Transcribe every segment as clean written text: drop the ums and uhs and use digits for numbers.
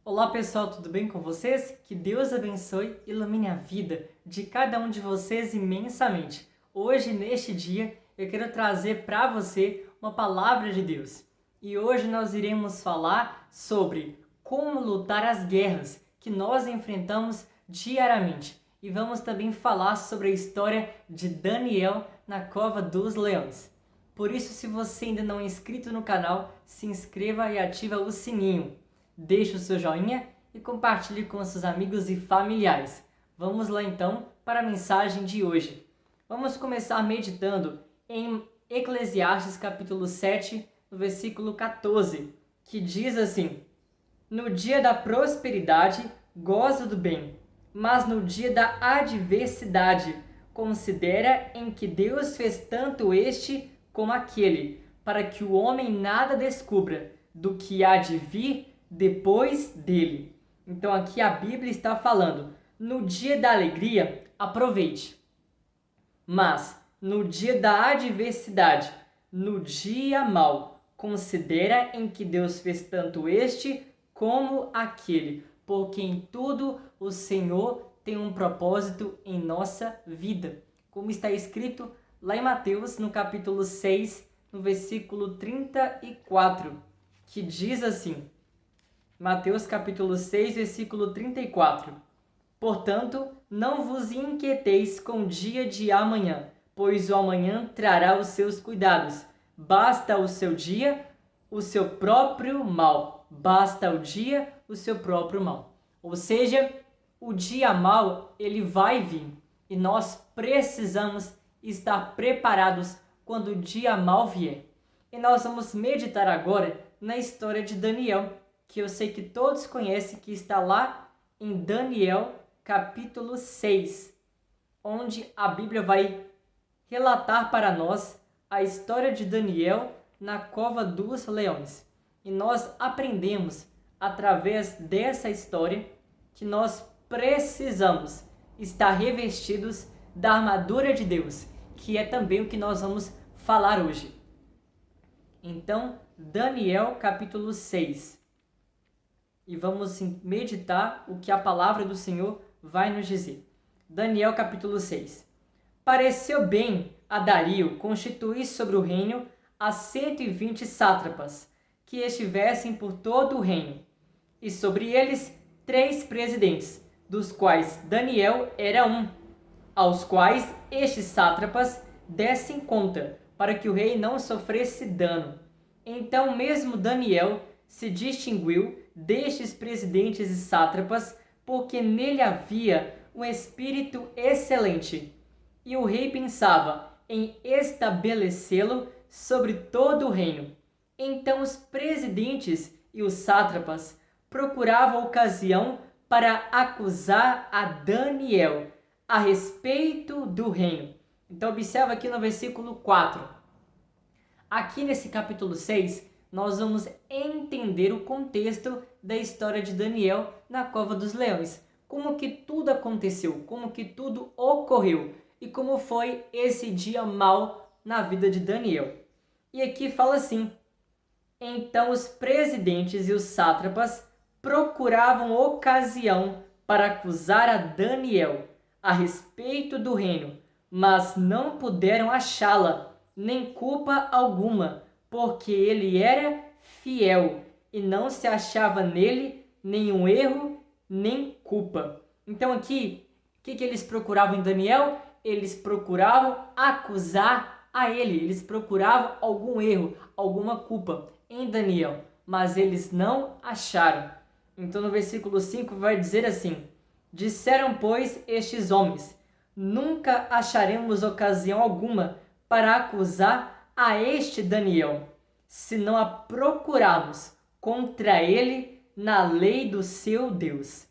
Olá pessoal, tudo bem com vocês? Que Deus abençoe e ilumine a vida de cada um de vocês imensamente. Hoje, neste dia, eu quero trazer para você uma palavra de Deus. E hoje nós iremos falar sobre como lutar as guerras que nós enfrentamos diariamente. E vamos também falar sobre a história de Daniel na cova dos leões. Por isso, se você ainda não é inscrito no canal, se inscreva e ativa o sininho. Deixe o seu joinha e compartilhe com seus amigos e familiares. Vamos lá então para a mensagem de hoje. Vamos começar meditando em Eclesiastes capítulo 7, no versículo 14, que diz assim: No dia da prosperidade, goza do bem, mas no dia da adversidade, considera em que Deus fez tanto este como aquele, para que o homem nada descubra do que há de vir depois dele. Então aqui a Bíblia está falando, no dia da alegria, aproveite. Mas no dia da adversidade, no dia mau, considera em que Deus fez tanto este como aquele, porque em tudo o Senhor tem um propósito em nossa vida. Como está escrito lá em Mateus, no capítulo 6, no versículo 34, que diz assim: Mateus capítulo 6, versículo 34. Portanto, não vos inquieteis com o dia de amanhã, pois o amanhã trará os seus cuidados. Basta o seu dia, o seu próprio mal. Basta o dia, o seu próprio mal. Ou seja, o dia mau, ele vai vir. E nós precisamos estar preparados quando o dia mau vier. E nós vamos meditar agora na história de Daniel, que eu sei que todos conhecem, que está lá em Daniel capítulo 6, onde a Bíblia vai relatar para nós a história de Daniel na cova dos leões. E nós aprendemos através dessa história que nós precisamos estar revestidos da armadura de Deus, que é também o que nós vamos falar hoje. Então, Daniel capítulo 6. E vamos meditar o que a palavra do Senhor vai nos dizer. Daniel capítulo 6. Pareceu bem a Dario constituir sobre o reino as 120 sátrapas, que estivessem por todo o reino, e sobre eles 3 presidentes, dos quais Daniel era um, aos quais estes sátrapas dessem conta, para que o rei não sofresse dano. Então mesmo Daniel se distinguiu destes presidentes e sátrapas, porque nele havia um espírito excelente. E o rei pensava em estabelecê-lo sobre todo o reino. Então os presidentes e os sátrapas procuravam ocasião para acusar a Daniel a respeito do reino. Então observa aqui no versículo 4. Aqui nesse capítulo 6, nós vamos entender o contexto da história de Daniel na cova dos leões. Como que tudo aconteceu, como que tudo ocorreu e como foi esse dia mau na vida de Daniel. E aqui fala assim: Então os presidentes e os sátrapas procuravam ocasião para acusar a Daniel a respeito do reino, mas não puderam achá-la, nem culpa alguma, porque ele era fiel e não se achava nele nenhum erro nem culpa. Então aqui, o que eles procuravam em Daniel? Eles procuravam acusar a ele, eles procuravam algum erro, alguma culpa em Daniel, mas eles não acharam. Então no versículo 5 vai dizer assim: Disseram, pois, estes homens: Nunca acharemos ocasião alguma para acusar a este Daniel, se não a procurarmos contra ele na lei do seu Deus.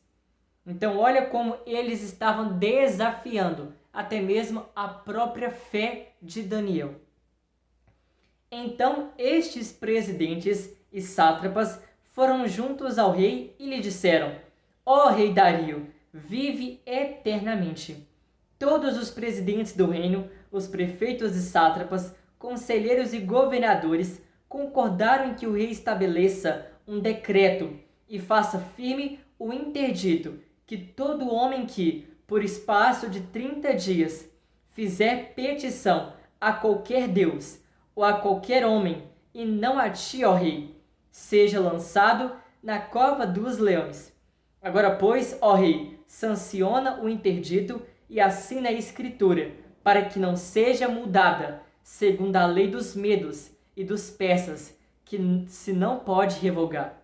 Então olha como eles estavam desafiando até mesmo a própria fé de Daniel. Então estes presidentes e sátrapas foram juntos ao rei e lhe disseram: Ó rei Dario, vive eternamente. Todos os presidentes do reino, os prefeitos e sátrapas, conselheiros e governadores concordaram em que o rei estabeleça um decreto e faça firme o interdito, que todo homem que, por espaço de 30 dias, fizer petição a qualquer Deus ou a qualquer homem, e não a ti, ó rei, seja lançado na cova dos leões. Agora, pois, ó rei, sanciona o interdito e assina a escritura, para que não seja mudada, segundo a lei dos medos e dos persas, que se não pode revogar.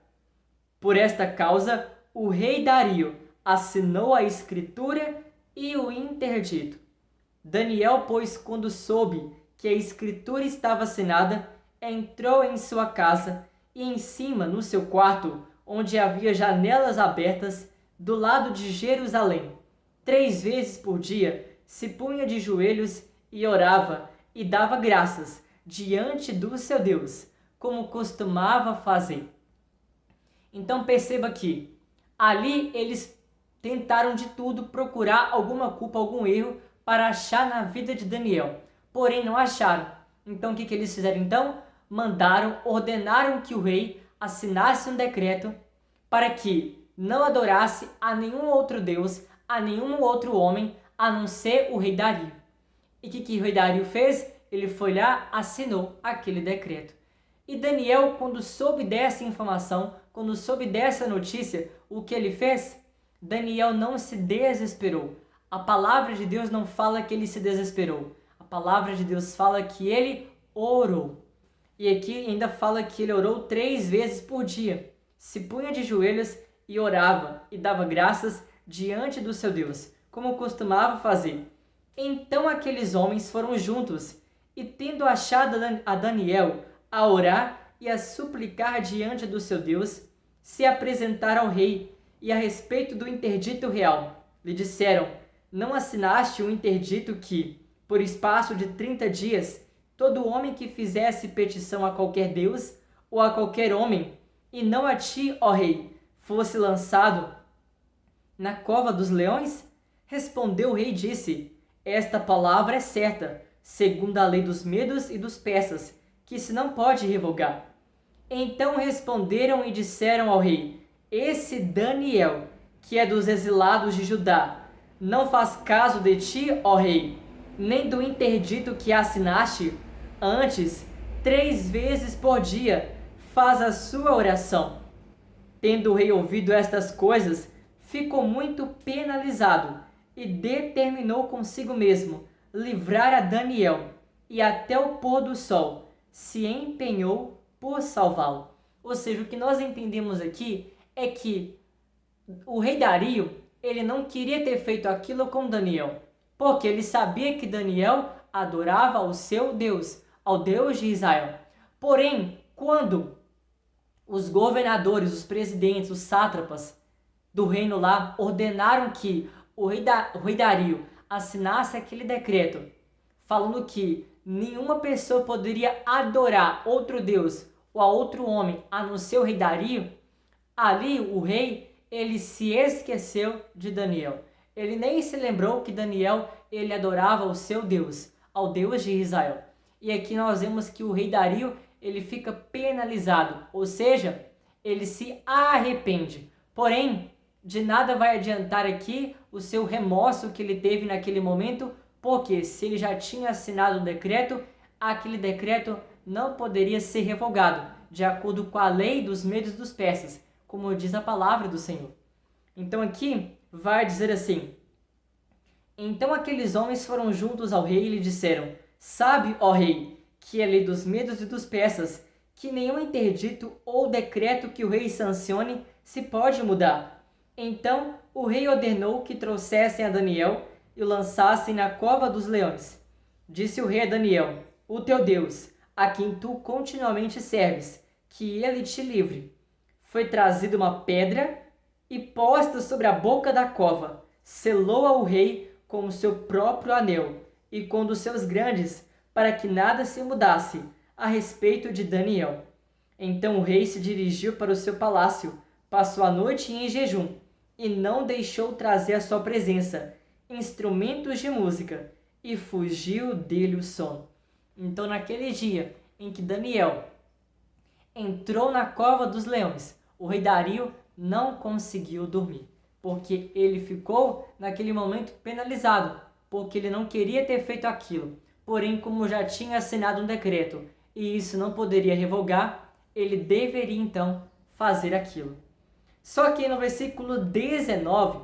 Por esta causa, o rei Dario assinou a escritura e o interdito. Daniel, pois, quando soube que a escritura estava assinada, entrou em sua casa e em cima, no seu quarto, onde havia janelas abertas, do lado de Jerusalém, 3 vezes por dia, se punha de joelhos e orava e dava graças diante do seu Deus, como costumava fazer. Então perceba que ali eles tentaram de tudo procurar alguma culpa, algum erro para achar na vida de Daniel, porém não acharam. Então o que eles fizeram então? Ordenaram que o rei assinasse um decreto para que não adorasse a nenhum outro Deus, a nenhum outro homem, a não ser o rei Dario. E o que o rei Dario fez? Ele foi lá, assinou aquele decreto. E Daniel, quando soube dessa informação, quando soube dessa notícia, o que ele fez? Daniel não se desesperou. A palavra de Deus não fala que ele se desesperou. A palavra de Deus fala que ele orou. E aqui ainda fala que ele orou 3 vezes por dia. Se punha de joelhos e orava e dava graças diante do seu Deus, como costumava fazer. Então aqueles homens foram juntos e, tendo achado a Daniel a orar e a suplicar diante do seu Deus, se apresentaram ao rei e a respeito do interdito real. Lhe disseram: não assinaste um interdito que, por espaço de 30 dias, todo homem que fizesse petição a qualquer Deus ou a qualquer homem, e não a ti, ó rei, fosse lançado na cova dos leões? Respondeu o rei e disse: esta palavra é certa, segundo a lei dos medos e dos persas, que se não pode revogar. Então responderam e disseram ao rei: esse Daniel, que é dos exilados de Judá, não faz caso de ti, ó rei, nem do interdito que assinaste. Antes, 3 vezes por dia, faz a sua oração. Tendo o rei ouvido estas coisas, ficou muito penalizado e determinou consigo mesmo livrar a Daniel, e até o pôr do sol se empenhou por salvá-lo. Ou seja, o que nós entendemos aqui é que o rei Dario, ele não queria ter feito aquilo com Daniel, porque ele sabia que Daniel adorava ao seu Deus, ao Deus de Israel. Porém, quando os governadores, os presidentes, os sátrapas do reino lá ordenaram que o rei Dario assinasse aquele decreto, falando que nenhuma pessoa poderia adorar outro Deus ou a outro homem a não ser o rei Dario, ali o rei, ele se esqueceu de Daniel. Ele nem se lembrou que Daniel, ele adorava o seu Deus, ao Deus de Israel. E aqui nós vemos que o rei Dario, ele fica penalizado, ou seja, ele se arrepende. Porém, de nada vai adiantar aqui o seu remorso que ele teve naquele momento, porque se ele já tinha assinado um decreto, aquele decreto não poderia ser revogado, de acordo com a lei dos medos dos persas, como diz a palavra do Senhor. Então aqui vai dizer assim: então aqueles homens foram juntos ao rei e lhe disseram: sabe, ó rei, que é lei dos medos e dos persas, que nenhum interdito ou decreto que o rei sancione se pode mudar. Então o rei ordenou que trouxessem a Daniel e o lançassem na cova dos leões. Disse o rei a Daniel: o teu Deus, a quem tu continuamente serves, que ele te livre. Foi trazida uma pedra e posta sobre a boca da cova, selou-a o rei com o seu próprio anel e com dos seus grandes, para que nada se mudasse a respeito de Daniel. Então o rei se dirigiu para o seu palácio, passou a noite em jejum e não deixou trazer à sua presença instrumentos de música, e fugiu dele o sono. Então naquele dia em que Daniel entrou na cova dos leões, o rei Dario não conseguiu dormir, porque ele ficou naquele momento penalizado, porque ele não queria ter feito aquilo. Porém, como já tinha assinado um decreto e isso não poderia revogar, ele deveria então fazer aquilo. Só que no versículo 19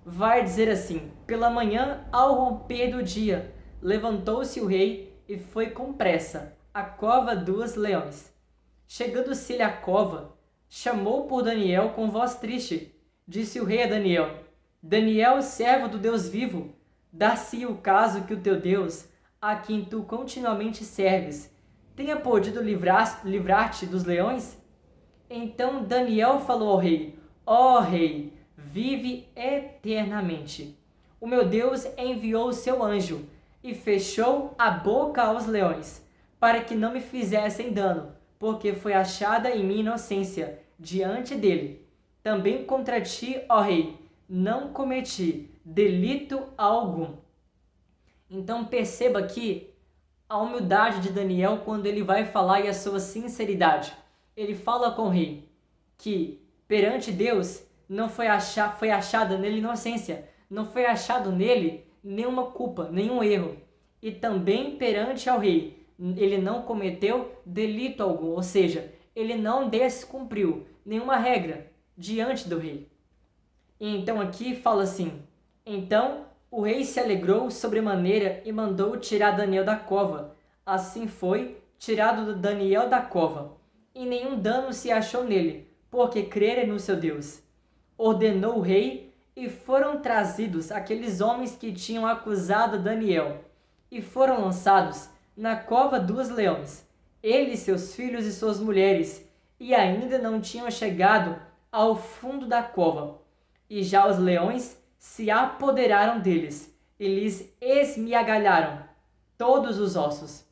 vai dizer assim: pela manhã, ao romper do dia, levantou-se o rei e foi com pressa à cova dos leões. Chegando-se ele à cova, chamou por Daniel com voz triste. Disse o rei a Daniel: Daniel, servo do Deus vivo, dar-se o caso que o teu Deus, a quem tu continuamente serves, tenha podido livrar-te dos leões? Então Daniel falou ao rei: ó rei, vive eternamente. O meu Deus enviou o seu anjo e fechou a boca aos leões, para que não me fizessem dano, porque foi achada em mim inocência diante dele. Também contra ti, ó rei, não cometi delito algum. Então perceba aqui a humildade de Daniel quando ele vai falar e a sua sinceridade. Ele fala com o rei que perante Deus não foi achada nele inocência, não foi achado nele nenhuma culpa, nenhum erro. E também perante ao rei, ele não cometeu delito algum, ou seja, ele não descumpriu nenhuma regra diante do rei. E então aqui fala assim: então o rei se alegrou sobremaneira e mandou tirar Daniel da cova. Assim foi tirado Daniel da cova, e nenhum dano se achou nele, porque crera no seu Deus. Ordenou o rei, e foram trazidos aqueles homens que tinham acusado Daniel, e foram lançados na cova dos leões, ele, seus filhos e suas mulheres, e ainda não tinham chegado ao fundo da cova. E já os leões se apoderaram deles, e lhes esmiagalharam todos os ossos.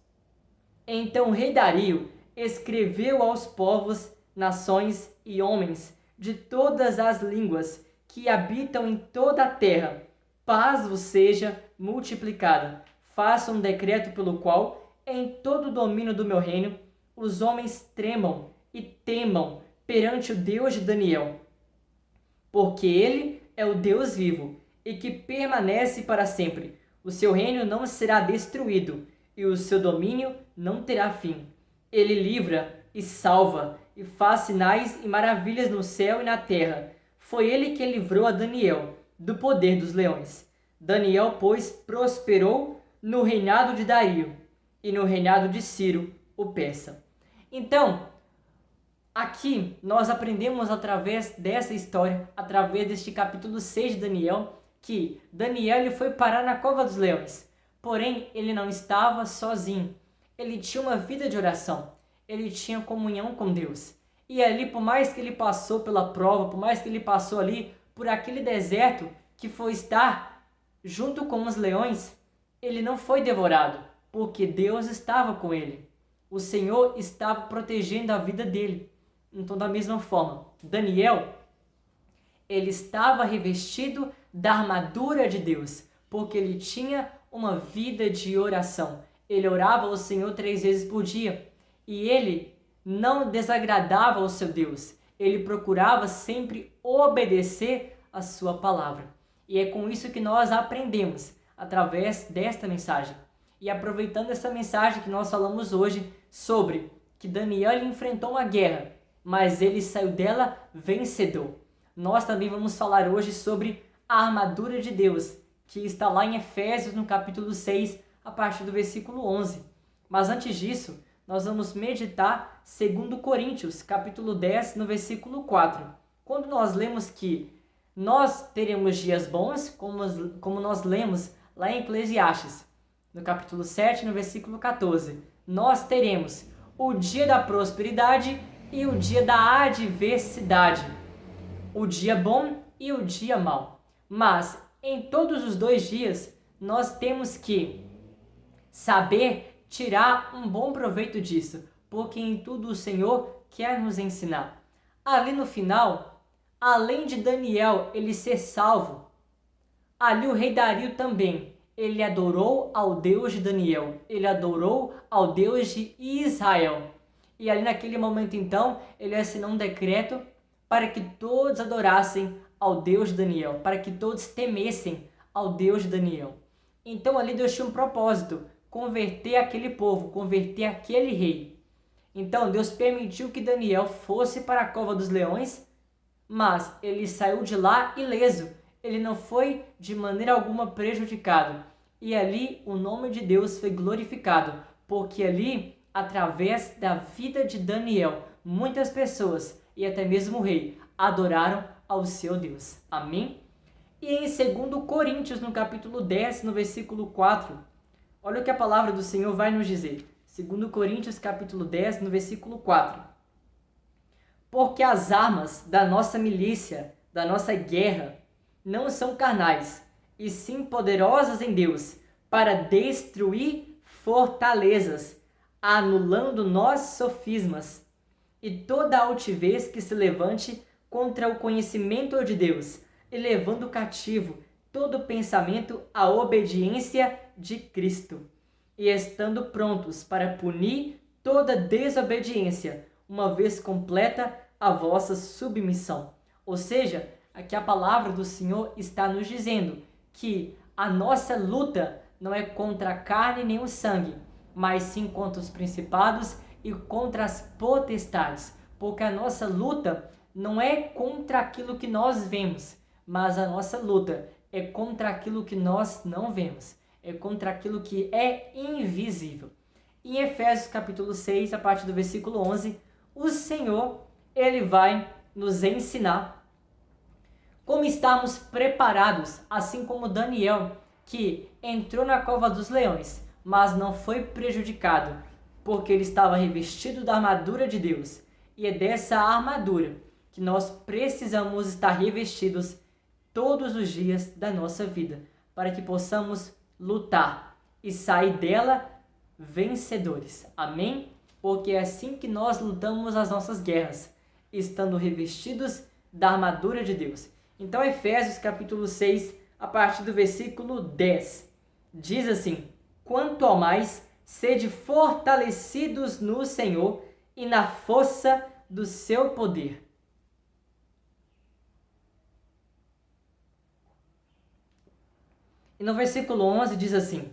Então o rei Dario escreveu aos povos, nações e homens de todas as línguas que habitam em toda a terra: paz vos seja multiplicada. Faça um decreto pelo qual, em todo o domínio do meu reino, os homens tremam e temam perante o Deus de Daniel, porque ele é o Deus vivo e que permanece para sempre. O seu reino não será destruído e o seu domínio não terá fim. Ele livra e salva e faz sinais e maravilhas no céu e na terra. Foi ele que livrou a Daniel do poder dos leões. Daniel, pois, prosperou no reinado de Dario e no reinado de Ciro, o persa. Então, aqui nós aprendemos através dessa história, através deste capítulo 6 de Daniel, que Daniel ele foi parar na cova dos leões. Porém, ele não estava sozinho. Ele tinha uma vida de oração. Ele tinha comunhão com Deus. E ali, por mais que ele passou pela prova, por mais que ele passou ali por aquele deserto que foi estar junto com os leões, ele não foi devorado, porque Deus estava com ele. O Senhor estava protegendo a vida dele. Então, da mesma forma, Daniel, ele estava revestido da armadura de Deus, porque ele tinha uma vida de oração. Ele orava ao Senhor 3 vezes por dia. E ele não desagradava ao seu Deus. Ele procurava sempre obedecer a sua palavra. E é com isso que nós aprendemos, através desta mensagem. E aproveitando essa mensagem que nós falamos hoje sobre que Daniel ele enfrentou uma guerra, mas ele saiu dela vencedor. Nós também vamos falar hoje sobre a armadura de Deus, que está lá em Efésios, no capítulo 6, a partir do versículo 11. Mas antes disso, nós vamos meditar 2 Coríntios, capítulo 10, no versículo 4. Quando nós lemos que nós teremos dias bons, como nós lemos lá em Eclesiastes, no capítulo 7, no versículo 14. Nós teremos o dia da prosperidade e o dia da adversidade, o dia bom e o dia mau. Mas em todos os 2 dias, nós temos que saber tirar um bom proveito disso, porque em tudo o Senhor quer nos ensinar. Ali no final, além de Daniel ele ser salvo, ali o rei Dario também, ele adorou ao Deus de Daniel, ele adorou ao Deus de Israel. E ali naquele momento então, ele assinou um decreto para que todos adorassem ao Deus de Daniel, para que todos temessem ao Deus de Daniel. Então ali Deus tinha um propósito, converter aquele povo, converter aquele rei. Então Deus permitiu que Daniel fosse para a cova dos leões, mas ele saiu de lá ileso. Ele não foi de maneira alguma prejudicado. E ali o nome de Deus foi glorificado, porque ali, através da vida de Daniel, muitas pessoas e até mesmo o rei adoraram ao seu Deus. Amém? E em 2 Coríntios, no capítulo 10, no versículo 4, olha o que a palavra do Senhor vai nos dizer. 2 Coríntios, capítulo 10, no versículo 4. Porque as armas da nossa milícia, da nossa guerra, não são carnais, e sim poderosas em Deus, para destruir fortalezas, anulando nossos sofismas, e toda altivez que se levante contra o conhecimento de Deus, e levando cativo todo pensamento à obediência de Cristo, e estando prontos para punir toda desobediência, uma vez completa a vossa submissão. Ou seja, aqui a palavra do Senhor está nos dizendo que a nossa luta não é contra a carne nem o sangue, mas sim contra os principados e contra as potestades, porque a nossa luta não é contra aquilo que nós vemos, mas a nossa luta é contra aquilo que nós não vemos, é contra aquilo que é invisível. Em Efésios capítulo 6, a partir do versículo 11, o Senhor, ele vai nos ensinar como estarmos preparados, assim como Daniel, que entrou na cova dos leões, mas não foi prejudicado, porque ele estava revestido da armadura de Deus. E é dessa armadura que nós precisamos estar revestidos todos os dias da nossa vida, para que possamos lutar e sair dela vencedores. Amém? Porque é assim que nós lutamos as nossas guerras, estando revestidos da armadura de Deus. Então, Efésios capítulo 6, a partir do versículo 10, diz assim: quanto ao mais, sede fortalecidos no Senhor e na força do seu poder. E no versículo 11 diz assim: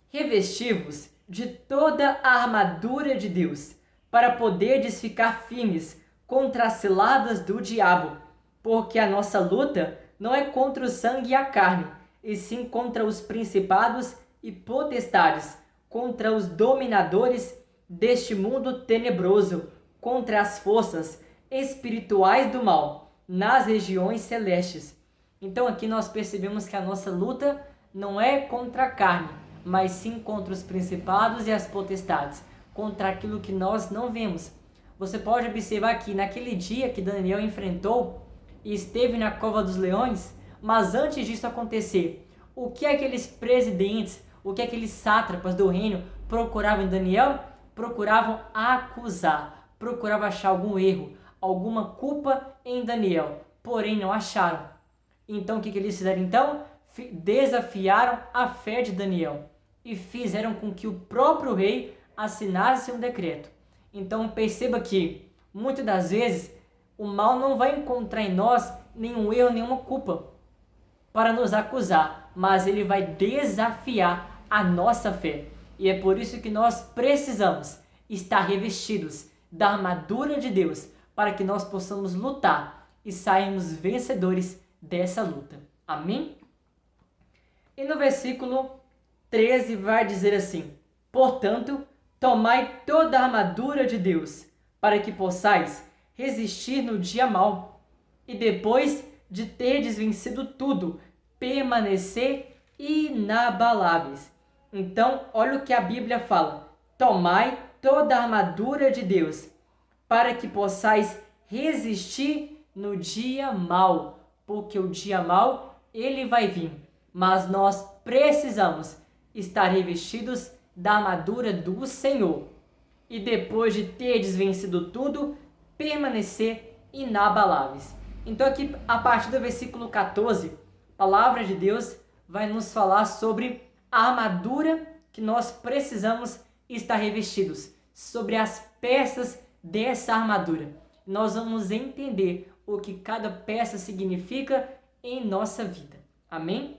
revesti-vos de toda a armadura de Deus, para poderdes ficar firmes contra as ciladas do diabo, porque a nossa luta não é contra o sangue e a carne, e sim contra os principados e potestades, contra os dominadores deste mundo tenebroso, contra as forças espirituais do mal nas regiões celestes. Então aqui nós percebemos que a nossa luta não é contra a carne, mas sim contra os principados e as potestades, contra aquilo que nós não vemos. Você pode observar que naquele dia que Daniel enfrentou e esteve na cova dos leões, mas antes disso acontecer, o que aqueles presidentes, o que aqueles sátrapas do reino procuravam em Daniel? Procuravam acusar, procuravam achar algum erro, alguma culpa em Daniel, porém não acharam. Então o que eles fizeram então? Desafiaram a fé de Daniel e fizeram com que o próprio rei assinasse um decreto. Então perceba que, muitas das vezes, o mal não vai encontrar em nós nenhum erro, nenhuma culpa para nos acusar, mas ele vai desafiar a nossa fé. E é por isso que nós precisamos estar revestidos da armadura de Deus, para que nós possamos lutar e sairmos vencedores dessa luta. Amém? E no versículo 13 vai dizer assim: portanto, tomai toda a armadura de Deus, para que possais resistir no dia mau, e depois de terdes vencido tudo, permanecer inabaláveis. Então, olha o que a Bíblia fala: tomai toda a armadura de Deus, para que possais resistir no dia mau, porque o dia mau, ele vai vir, mas nós precisamos estar revestidos da armadura do Senhor, e depois de terdes vencido tudo, permanecer inabaláveis. Então aqui, a partir do versículo 14, a palavra de Deus vai nos falar sobre a armadura que nós precisamos estar revestidos, sobre as peças dessa armadura. Nós vamos entender o que cada peça significa em nossa vida. Amém?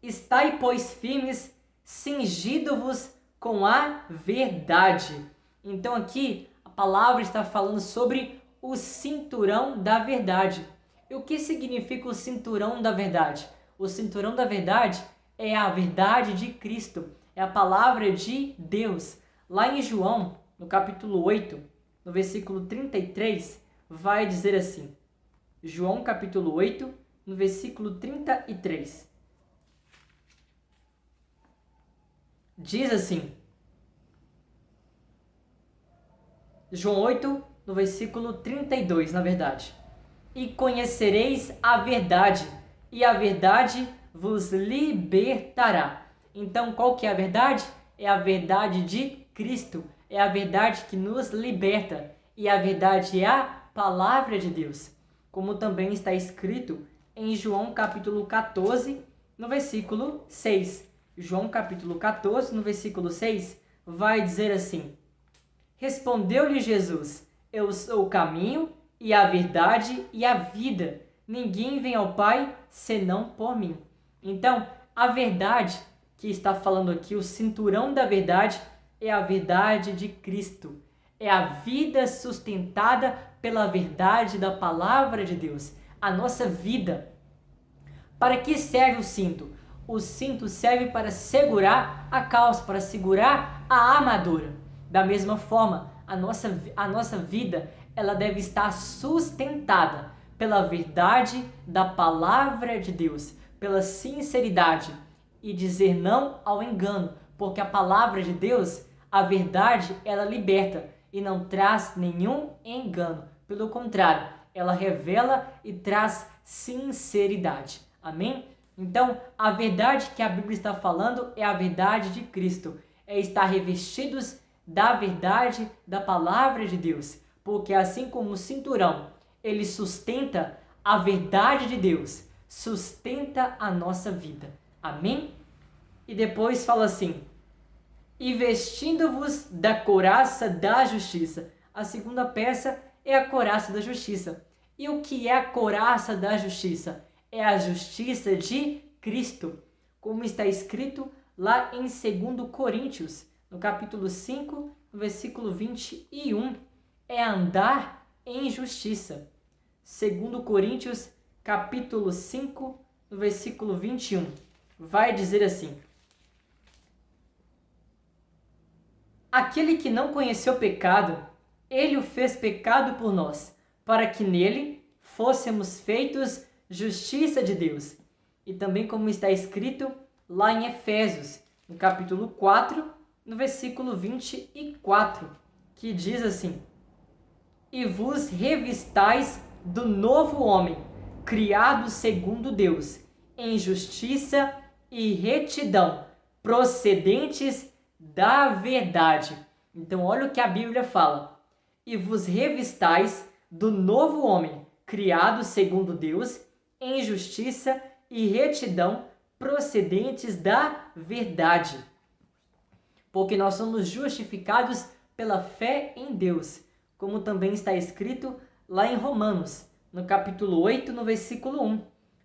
Estai, pois, firmes, cingido-vos com a verdade. Então aqui a palavra está falando sobre o cinturão da verdade. E o que significa o cinturão da verdade? O cinturão da verdade é a verdade de Cristo, é a palavra de Deus. Lá em João, no capítulo 8, no versículo 33, vai dizer assim. João capítulo 8, no versículo 33. Diz assim. João 8, no versículo 32, na verdade. E conhecereis a verdade, e a verdade vos libertará. Então, qual que é a verdade? É a verdade de Cristo. É a verdade que nos liberta. E a verdade é a palavra de Deus. Como também está escrito em João capítulo 14, no versículo 6. João capítulo 14, no versículo 6, vai dizer assim. Respondeu-lhe Jesus, eu sou o caminho e a verdade e a vida. Ninguém vem ao Pai senão por mim. Então, a verdade que está falando aqui, o cinturão da verdade, é a verdade de Cristo. É a vida sustentada pela verdade da palavra de Deus. A nossa vida. Para que serve o cinto? O cinto serve para segurar a calça, para segurar a armadura. Da mesma forma, a nossa vida ela deve estar sustentada pela verdade da palavra de Deus, pela sinceridade e dizer não ao engano, porque a palavra de Deus, a verdade, ela liberta e não traz nenhum engano. Pelo contrário, ela revela e traz sinceridade. Amém? Então, a verdade que a Bíblia está falando é a verdade de Cristo. É estar revestidos da verdade da palavra de Deus. Porque assim como o cinturão, ele sustenta a verdade de Deus, sustenta a nossa vida. Amém? E depois fala assim, e vestindo-vos da couraça da justiça. A segunda peça é a couraça da justiça. E o que é a couraça da justiça? É a justiça de Cristo, como está escrito lá em 2 Coríntios, no capítulo 5, no versículo 21, é andar em justiça. 2 Coríntios, capítulo 5, no versículo 21, vai dizer assim, aquele que não conheceu pecado, ele o fez pecado por nós, para que nele fôssemos feitos justiça de Deus. E também como está escrito lá em Efésios, no capítulo 4, no versículo 24, que diz assim, e vos revistais do novo homem, criado segundo Deus, em justiça e retidão, procedentes da verdade. Então olha o que a Bíblia fala, e vos revistais do novo homem, criado segundo Deus, em justiça e retidão, procedentes da verdade. Porque nós somos justificados pela fé em Deus, como também está escrito lá em Romanos, no capítulo 8, no versículo 1.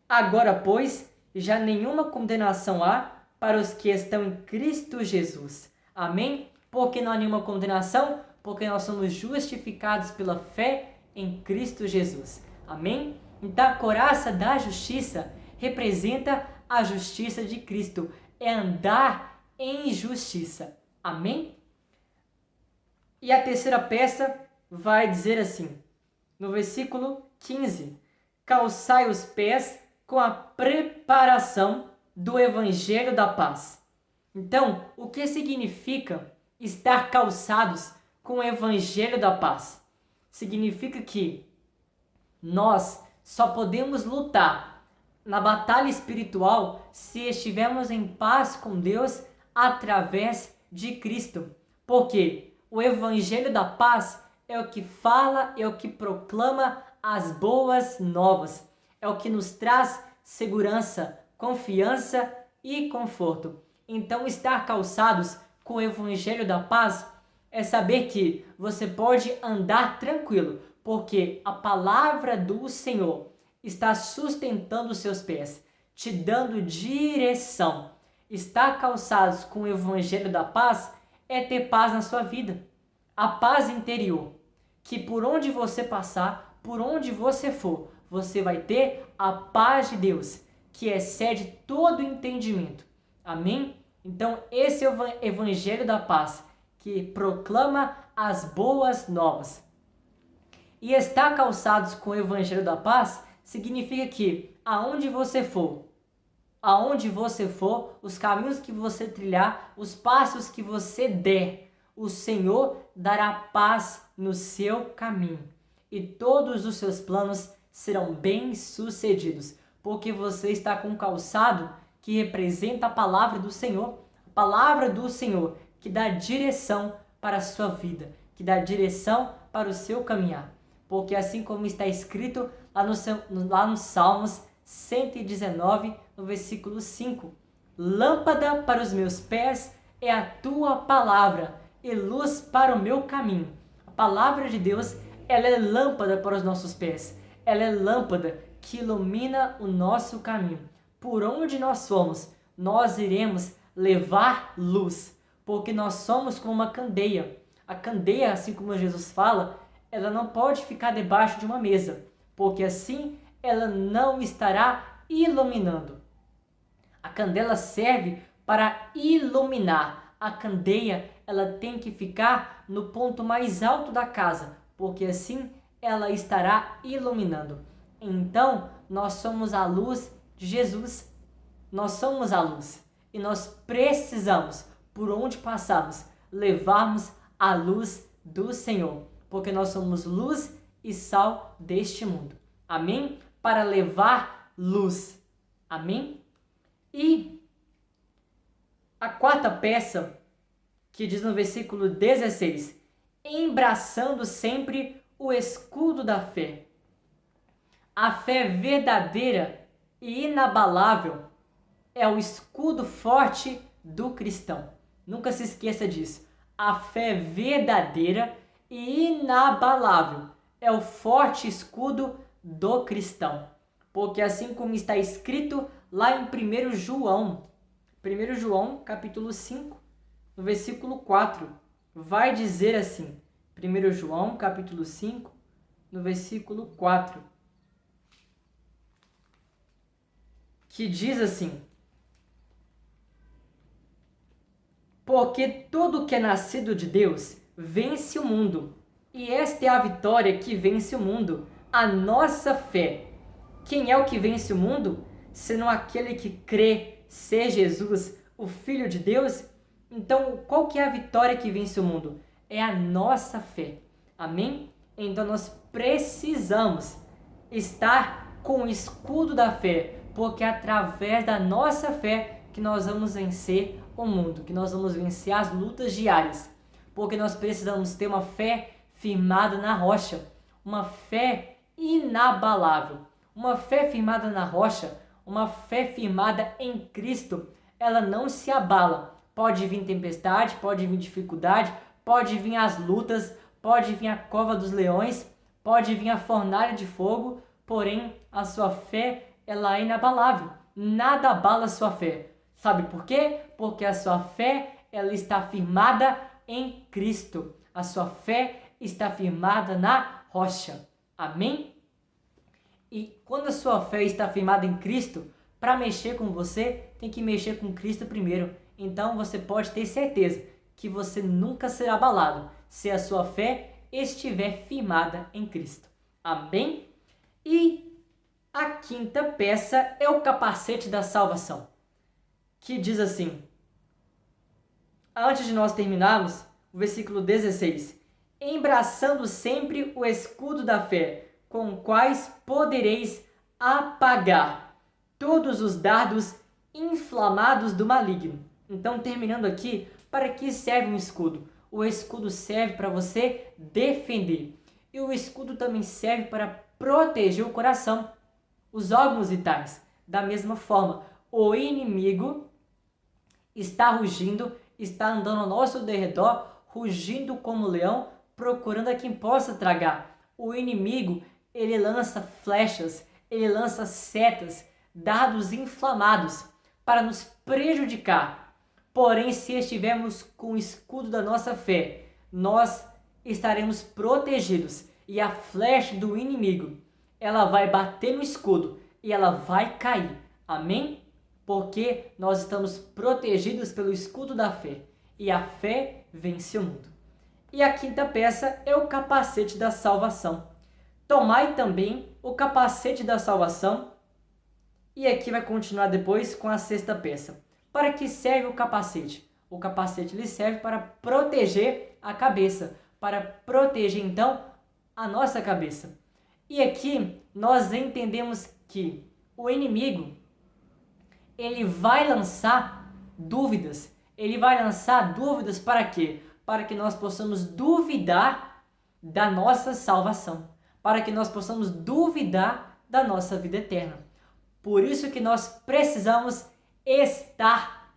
Agora, pois, já nenhuma condenação há para os que estão em Cristo Jesus. Amém? Porque não há nenhuma condenação? Porque nós somos justificados pela fé em Cristo Jesus. Amém? Então, a couraça da justiça representa a justiça de Cristo. É andar em justiça. Amém? E a terceira peça vai dizer assim, no versículo 15, calçai os pés com a preparação do Evangelho da paz. Então, o que significa estar calçados com o Evangelho da paz? Significa que nós só podemos lutar na batalha espiritual se estivermos em paz com Deus através de Cristo. Porque o Evangelho da paz é o que fala, é o que proclama as boas novas. É o que nos traz segurança, confiança e conforto. Então, estar calçados com o Evangelho da paz é saber que você pode andar tranquilo, Porque a palavra do Senhor está sustentando os seus pés, te dando direção. Estar calçados com o evangelho da paz é ter paz na sua vida. A paz interior, que por onde você passar, por onde você for, você vai ter a paz de Deus, que excede todo entendimento. Amém? Então, esse é o evangelho da paz, que proclama as boas novas. E estar calçados com o evangelho da paz significa que aonde você for, os caminhos que você trilhar, os passos que você der, o Senhor dará paz no seu caminho. E todos os seus planos serão bem-sucedidos, porque você está com um calçado que representa a palavra do Senhor que dá direção para a sua vida, que dá direção para o seu caminhar. Porque assim como está escrito lá no Salmos 119, no versículo 5, lâmpada para os meus pés é a tua palavra e luz para o meu caminho. A palavra de Deus, ela é lâmpada para os nossos pés. Ela é lâmpada que ilumina o nosso caminho. Por onde nós formos, nós iremos levar luz, porque nós somos como uma candeia. A candeia, assim como Jesus fala, ela não pode ficar debaixo de uma mesa, porque assim ela não estará iluminando. A candela serve para iluminar. A candeia, ela tem que ficar no ponto mais alto da casa, porque assim ela estará iluminando. Então, nós somos a luz de Jesus. Nós somos a luz. E nós precisamos, por onde passarmos, levarmos a luz do Senhor. Porque nós somos luz e sal deste mundo. Amém? Para levar luz. Amém? E a quarta peça, que diz no versículo 16, embraçando sempre o escudo da fé. A fé verdadeira e inabalável é o escudo forte do cristão. Nunca se esqueça disso. A fé verdadeira e inabalável é o forte escudo do cristão. Porque assim como está escrito lá em 1 João capítulo 5, no versículo 4, vai dizer assim, 1 João capítulo 5, no versículo 4, que diz assim: porque tudo que é nascido de Deus vence o mundo, e esta é a vitória que vence o mundo, a nossa fé. Quem é o que vence o mundo? Senão aquele que crê ser Jesus, o Filho de Deus? Então, qual que é a vitória que vence o mundo? É a nossa fé. Amém? Então, nós precisamos estar com o escudo da fé, porque é através da nossa fé que nós vamos vencer o mundo, que nós vamos vencer as lutas diárias. Porque nós precisamos ter uma fé firmada na rocha, uma fé inabalável. Uma fé firmada na rocha, uma fé firmada em Cristo, ela não se abala. Pode vir tempestade, pode vir dificuldade, pode vir as lutas, pode vir a cova dos leões, pode vir a fornalha de fogo, porém a sua fé, ela é inabalável. Nada abala a sua fé. Sabe por quê? Porque a sua fé, ela está firmada em Cristo. A sua fé está firmada na rocha. Amém? E quando a sua fé está firmada em Cristo, para mexer com você, tem que mexer com Cristo primeiro. Então você pode ter certeza que você nunca será abalado se a sua fé estiver firmada em Cristo. Amém? E a quinta peça é o capacete da salvação, que diz assim, antes de nós terminarmos, o versículo 16, embraçando sempre o escudo da fé, com quais podereis apagar todos os dardos inflamados do maligno. Então, terminando aqui, para que serve um escudo? O escudo serve para você defender. E o escudo também serve para proteger o coração, os órgãos vitais. Da mesma forma, o inimigo está rugindo, está andando ao nosso derredor, rugindo como leão, procurando a quem possa tragar. o inimigo, ele lança flechas, ele lança setas, dardos inflamados para nos prejudicar. Porém, se estivermos com o escudo da nossa fé, nós estaremos protegidos e a flecha do inimigo, ela vai bater no escudo e ela vai cair. Amém? Porque nós estamos protegidos pelo escudo da fé e a fé vence o mundo. E a quinta peça é o capacete da salvação. Tomai também o capacete da salvação. E aqui vai continuar depois com a sexta peça. Para que serve o capacete? O capacete lhe serve para proteger a cabeça, para proteger então a nossa cabeça. E aqui nós entendemos que o inimigo, ele vai lançar dúvidas. Ele vai lançar dúvidas para quê? Para que nós possamos duvidar da nossa salvação, para que nós possamos duvidar da nossa vida eterna. Por isso que nós precisamos estar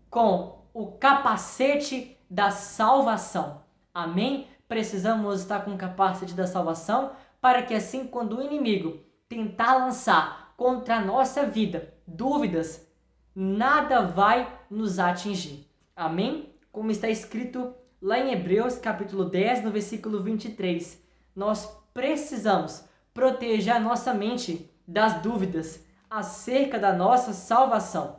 com o capacete da salvação. Amém? Precisamos estar com o capacete da salvação para que assim, quando o inimigo tentar lançar contra a nossa vida dúvidas, nada vai nos atingir. Amém? Como está escrito lá em Hebreus capítulo 10, no versículo 23. Nós precisamos proteger a nossa mente das dúvidas acerca da nossa salvação.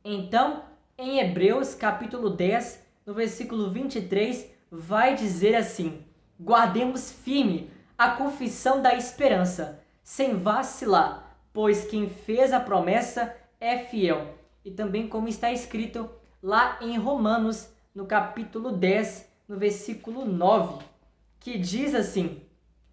Então, em Hebreus capítulo 10, no versículo 23, vai dizer assim: guardemos firme a confissão da esperança, sem vacilar, pois quem fez a promessa é fiel. E também como está escrito lá em Romanos, no capítulo 10, no versículo 9, que diz assim: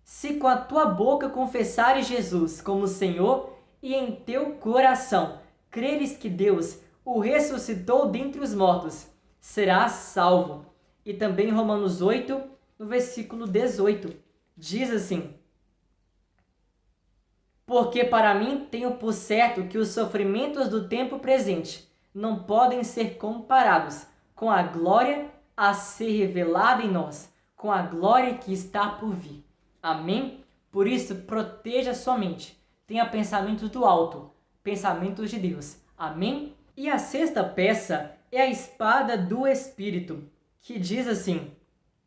se com a tua boca confessares Jesus como Senhor e em teu coração creres que Deus o ressuscitou dentre os mortos, serás salvo. E também Romanos 8, no versículo 18, diz assim: porque para mim tenho por certo que os sofrimentos do tempo presente não podem ser comparados com a glória a ser revelada em nós, com a glória que está por vir. Amém? Por isso, proteja sua mente. Tenha pensamentos do alto, pensamentos de Deus. Amém? E a sexta peça é a espada do Espírito, que diz assim,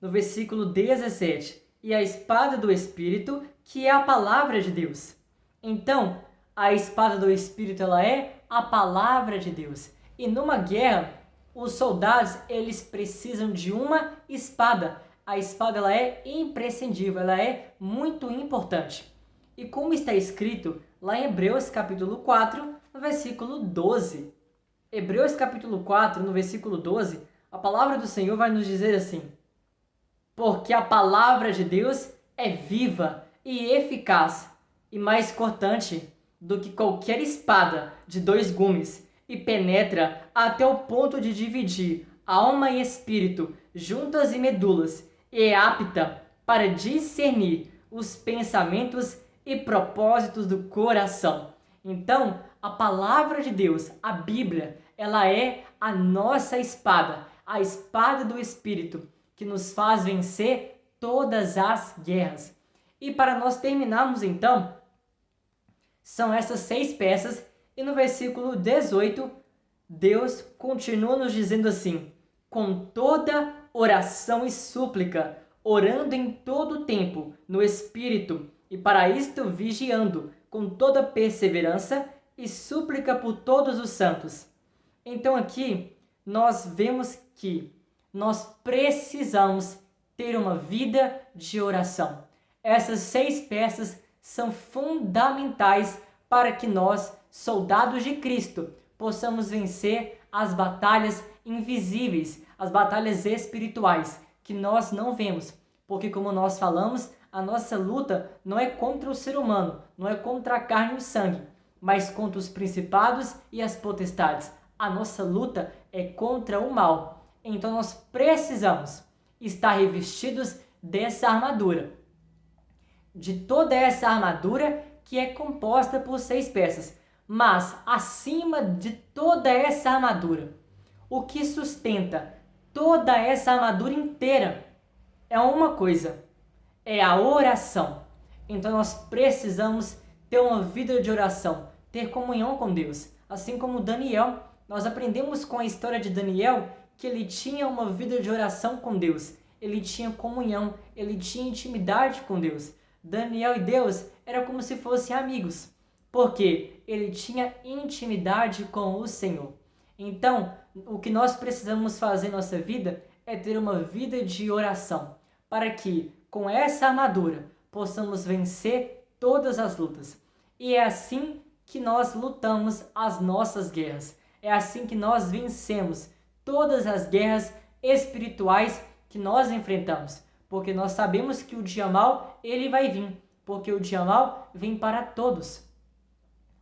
no versículo 17, e a espada do Espírito, que é a palavra de Deus. Então, a espada do Espírito, ela é a palavra de Deus. E numa guerra, os soldados, eles precisam de uma espada. A espada, ela é imprescindível, ela é muito importante. E como está escrito lá em Hebreus capítulo 4, no versículo 12. Hebreus capítulo 4, no versículo 12, a palavra do Senhor vai nos dizer assim: porque a palavra de Deus é viva e eficaz, e mais cortante do que qualquer espada de 2 gumes, e penetra até o ponto de dividir alma e espírito, juntas e medulas, e é apta para discernir os pensamentos e propósitos do coração. Então, a palavra de Deus, a Bíblia, ela é a nossa espada, a espada do Espírito, que nos faz vencer todas as guerras. E para nós terminarmos então, são essas 6 peças, e no versículo 18, Deus continua nos dizendo assim: com toda oração e súplica, orando em todo o tempo, no Espírito, e para isto vigiando, com toda perseverança e súplica por todos os santos. Então aqui, nós vemos que nós precisamos ter uma vida de oração. Essas 6 peças são fundamentais para que nós, soldados de Cristo, possamos vencer as batalhas invisíveis, as batalhas espirituais, que nós não vemos. Porque, como nós falamos, a nossa luta não é contra o ser humano, não é contra a carne e o sangue, mas contra os principados e as potestades. A nossa luta é contra o mal. Então nós precisamos estar revestidos dessa armadura. De toda essa armadura que é composta por 6 peças. Mas acima de toda essa armadura, o que sustenta toda essa armadura inteira é uma coisa: é a oração. Então nós precisamos ter uma vida de oração, ter comunhão com Deus. Assim como Daniel, nós aprendemos com a história de Daniel que ele tinha uma vida de oração com Deus. Ele tinha comunhão, ele tinha intimidade com Deus. Daniel e Deus eram como se fossem amigos, porque ele tinha intimidade com o Senhor. Então, o que nós precisamos fazer em nossa vida é ter uma vida de oração, para que, com essa armadura, possamos vencer todas as lutas. E é assim que nós lutamos as nossas guerras. É assim que nós vencemos todas as guerras espirituais que nós enfrentamos. Porque nós sabemos que o dia mau, ele vai vir. Porque o dia mau vem para todos.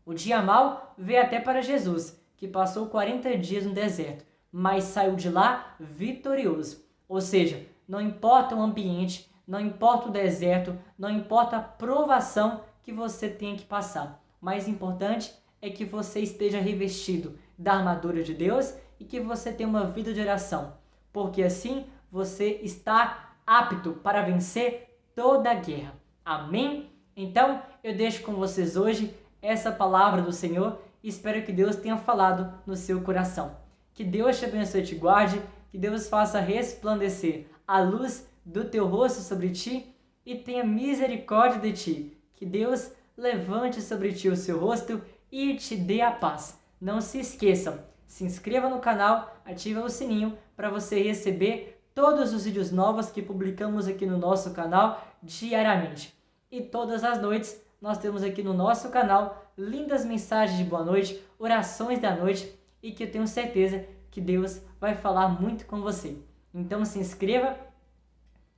O dia mau veio até para Jesus, que passou 40 dias no deserto, mas saiu de lá vitorioso. Ou seja, não importa o ambiente, não importa o deserto, não importa a provação que você tenha que passar. O mais importante é que você esteja revestido da armadura de Deus e que você tenha uma vida de oração, porque assim você está apto para vencer toda a guerra. Amém? Então, eu deixo com vocês hoje essa palavra do Senhor e espero que Deus tenha falado no seu coração. Que Deus te abençoe e te guarde, que Deus faça resplandecer a luz do teu rosto sobre ti e tenha misericórdia de ti. Que Deus levante sobre ti o seu rosto e te dê a paz. Não se esqueçam, se inscreva no canal, ative o sininho para você receber todos os vídeos novos que publicamos aqui no nosso canal diariamente. E todas as noites nós temos aqui no nosso canal lindas mensagens de boa noite, orações da noite e que eu tenho certeza que Deus vai falar muito com você. Então se inscreva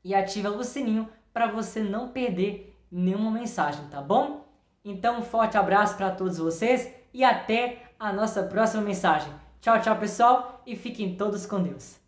e ative o sininho para você não perder nenhuma mensagem, tá bom? Então um forte abraço para todos vocês e até a nossa próxima mensagem. Tchau, tchau pessoal e fiquem todos com Deus.